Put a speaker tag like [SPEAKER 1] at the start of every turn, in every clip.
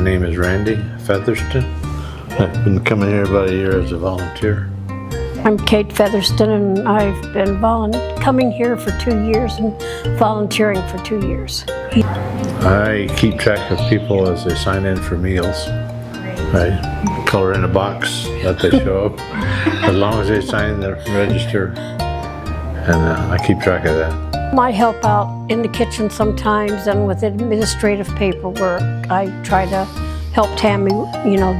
[SPEAKER 1] name is Randy Featherston. I've been coming here about a year as a volunteer.
[SPEAKER 2] I'm Kate Featherston, and I've been coming here for 2 years and volunteering for 2 years.
[SPEAKER 1] I keep track of people as they sign in for meals. I color in a box that they show up, as long as they sign the register, and I keep track of that.
[SPEAKER 2] I help out in the kitchen sometimes and with administrative paperwork. I try to help Tammy,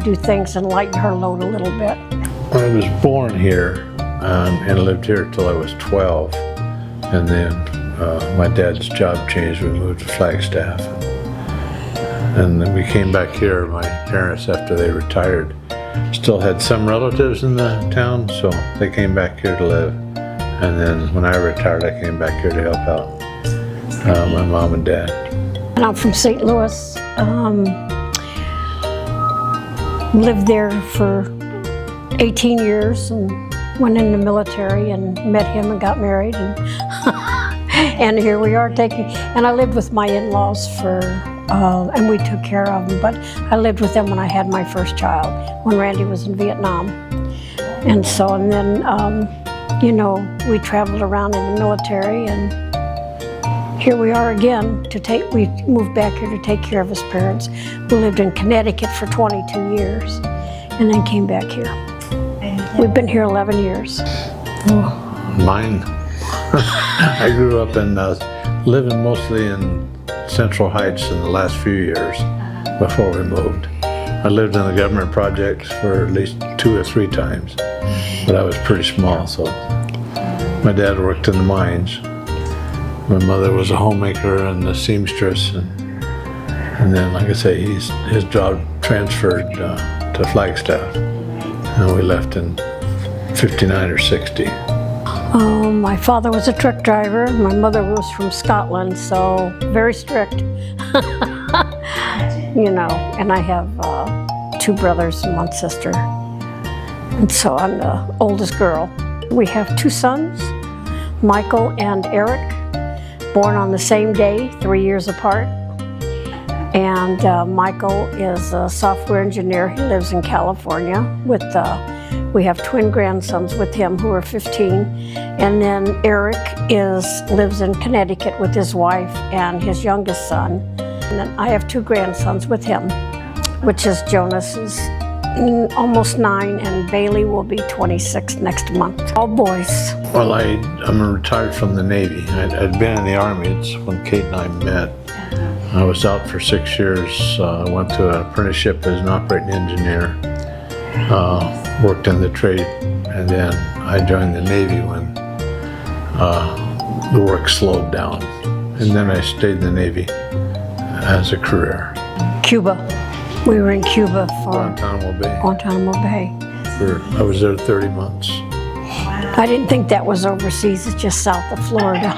[SPEAKER 2] do things and lighten her load a little bit.
[SPEAKER 1] I was born here and lived here till I was 12, and then my dad's job changed. We moved to Flagstaff, and then we came back here. My parents, after they retired, still had some relatives in the town, so they came back here to live. And then when I retired, I came back here to help out my mom and dad.
[SPEAKER 2] And I'm from St. Louis. Lived there for 18 years and went in the military and met him and got married. And here we are and I lived with my in-laws and we took care of them. But I lived with them when I had my first child, when Randy was in Vietnam. And then, we traveled around in the military, and here we are again we moved back here to take care of his parents. We lived in Connecticut for 22 years and then came back here. We've been here 11 years.
[SPEAKER 1] Mine, I grew up living mostly in Central Heights in the last few years before we moved. I lived in the government projects for at least 2 or 3 times, but I was pretty small, so my dad worked in the mines. My mother was a homemaker and a seamstress, and then, like I say, his job transferred to Flagstaff, and we left in 59 or 60.
[SPEAKER 2] My father was a truck driver. My mother was from Scotland, so very strict. And I have 2 brothers and 1 sister, and so I'm the oldest girl. We have 2 sons, Michael and Eric, born on the same day, 3 years apart. And Michael is a software engineer. He lives in California we have twin grandsons with him who are 15. And then Eric lives in Connecticut with his wife and his youngest son. And then I have 2 grandsons with him, which is Jonas is almost 9 and Bailey will be 26 next month. All boys.
[SPEAKER 1] Well, I'm retired from the Navy. I'd been in the Army. It's when Kate and I met. I was out for 6 years. I went to an apprenticeship as an operating engineer, worked in the trade, and then I joined the Navy when the work slowed down. And then I stayed in the Navy as a career.
[SPEAKER 2] Cuba. We were in Cuba for
[SPEAKER 1] Guantanamo Bay. I was there 30 months.
[SPEAKER 2] I didn't think that was overseas. It's just south of Florida.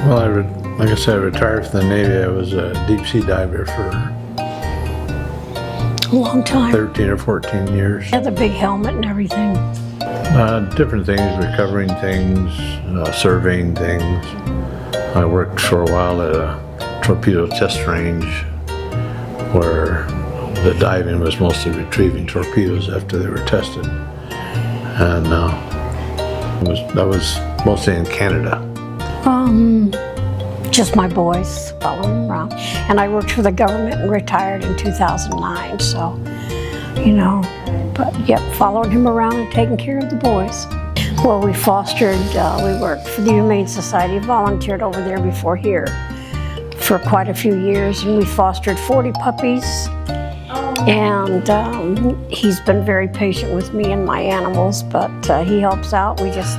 [SPEAKER 1] Well, like I said, I retired from the Navy. I was a deep sea diver for
[SPEAKER 2] a long time.
[SPEAKER 1] 13 or 14 years.
[SPEAKER 2] Had the big helmet and everything.
[SPEAKER 1] Different things, recovering things, surveying things. I worked for a while at a torpedo test range where the diving was mostly retrieving torpedoes after they were tested. And that was mostly in Canada.
[SPEAKER 2] Just my boys following around. And I worked for the government and retired in 2009, so, but yep, following him around and taking care of the boys. Well, we worked for the Humane Society, volunteered over there before here for quite a few years, and we fostered 40 puppies. And he's been very patient with me and my animals, but he helps out. We just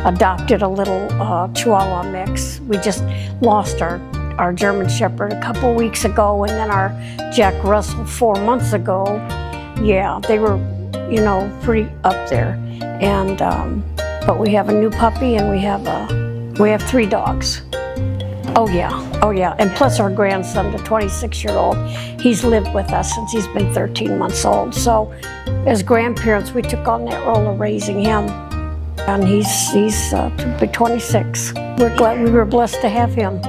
[SPEAKER 2] adopted a little Chihuahua mix. We just lost our German Shepherd a couple weeks ago, and then our Jack Russell 4 months ago. Yeah, they were, pretty up there. And but we have a new puppy, and we have 3 dogs. Oh yeah, and plus our grandson, the 26-year-old, he's lived with us since he's been 13 months old. So as grandparents, we took on that role of raising him, and he's 26. We're glad we were blessed to have him.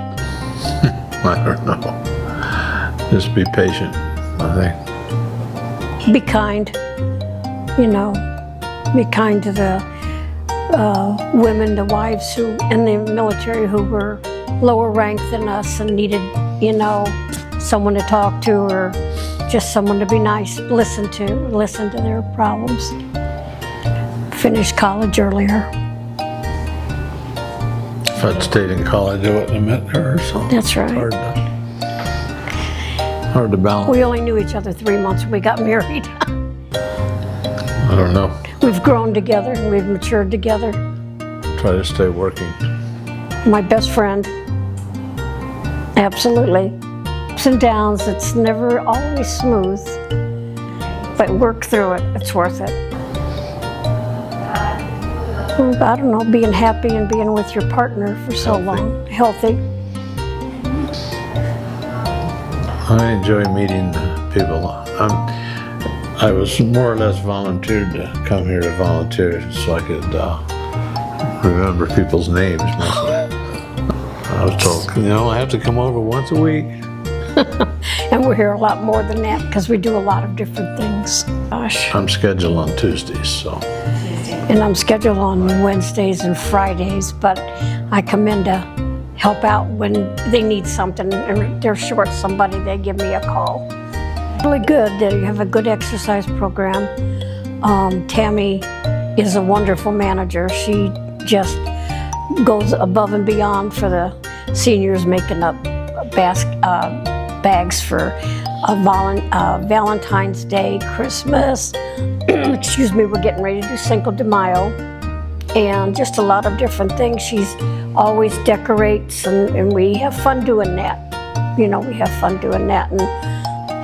[SPEAKER 1] I don't know. Just be patient, I think.
[SPEAKER 2] Be kind, you know, be kind to the women, the wives who in the military who were lower ranked than us and needed, you know, someone to talk to or just someone to be nice, listen to their problems. Finish college earlier.
[SPEAKER 1] If I'd stayed in college, I wouldn't have met her, so.
[SPEAKER 2] That's right.
[SPEAKER 1] It's hard to balance.
[SPEAKER 2] We only knew each other 3 months when we got married.
[SPEAKER 1] I don't know.
[SPEAKER 2] We've grown together and we've matured together.
[SPEAKER 1] Try to stay working.
[SPEAKER 2] My best friend. Absolutely. Ups and downs, it's never always smooth. But work through it, it's worth it. Well, I don't know, being happy and being with your partner for so long. Healthy.
[SPEAKER 1] I enjoy meeting people. I was more or less volunteered to come here to volunteer so I could remember people's names mostly. I was told, you know, I have to come over once a week.
[SPEAKER 2] And we're here a lot more than that because we do a lot of different things. Gosh.
[SPEAKER 1] I'm scheduled on Tuesdays, so.
[SPEAKER 2] And I'm scheduled on Wednesdays and Fridays, but I come in to help out when they need something and they're short somebody, they give me a call. Really good that you have a good exercise program. Tammy is a wonderful manager. She just goes above and beyond for the seniors, making up bags for Valentine's Day, Christmas. Excuse me, we're getting ready to do Cinco de Mayo and just a lot of different things. She's always decorates and we have fun doing that. You know, we have fun doing that and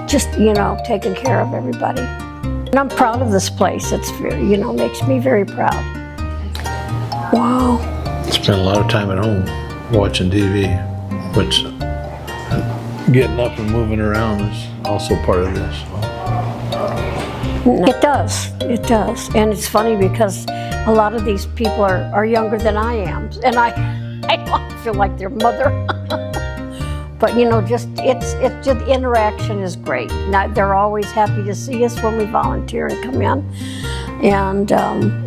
[SPEAKER 2] just, you know, taking care of everybody. And I'm proud of this place. It's very, you know, makes me very proud. Wow.
[SPEAKER 1] Spend a lot of time at home watching TV, which getting up and moving around is also part of this.
[SPEAKER 2] It does. And it's funny because a lot of these people are younger than I am. And I don't feel like their mother. But you know, just the interaction is great. Now, they're always happy to see us when we volunteer and come in. And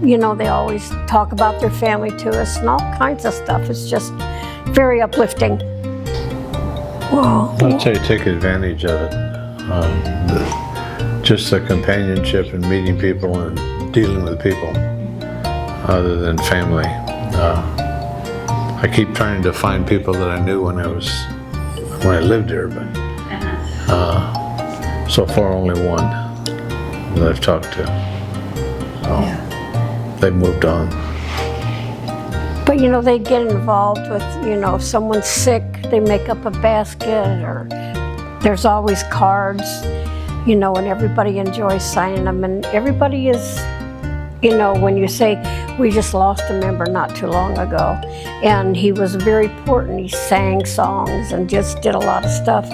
[SPEAKER 2] you know, they always talk about their family to us and all kinds of stuff. It's just very uplifting. Wow.
[SPEAKER 1] I'd say take advantage of it. Just the companionship and meeting people and dealing with people other than family. I keep trying to find people that I knew when I lived here, but so far only one that I've talked to. So they've moved on.
[SPEAKER 2] But you know, they get involved with, you know, if someone's sick, they make up a basket, or there's always cards, you know, and everybody enjoys signing them. And everybody is, you know, when you say, we just lost a member not too long ago, and he was very important. He sang songs and just did a lot of stuff.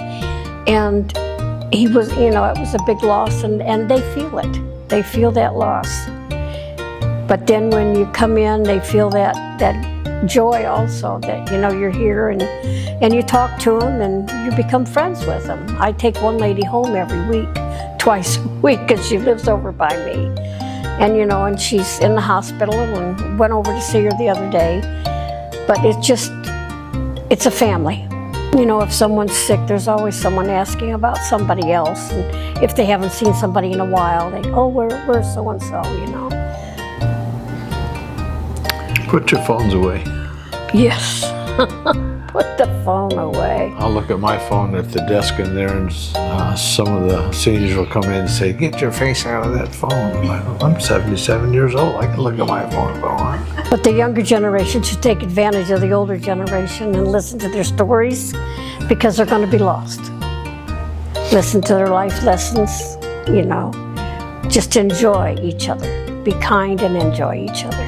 [SPEAKER 2] And he was, you know, it was a big loss, and they feel it. They feel that loss. But then when you come in, they feel that joy also, that, you know, you're here and you talk to them and you become friends with them. I take one lady home every week, twice a week, because she lives over by me. And, you know, and she's in the hospital and went over to see her the other day. But it's a family. You know, if someone's sick, there's always someone asking about somebody else. And if they haven't seen somebody in a while, they, oh, where's so-and-so, you know.
[SPEAKER 1] Put your phones away.
[SPEAKER 2] Yes. Put the phone away.
[SPEAKER 1] I'll look at my phone at the desk in there, and some of the seniors will come in and say, get your face out of that phone. I'm 77 years old. I can look at my phone and go on.
[SPEAKER 2] But the younger generation should take advantage of the older generation and listen to their stories, because they're going to be lost. Listen to their life lessons, you know. Just enjoy each other. Be kind and enjoy each other.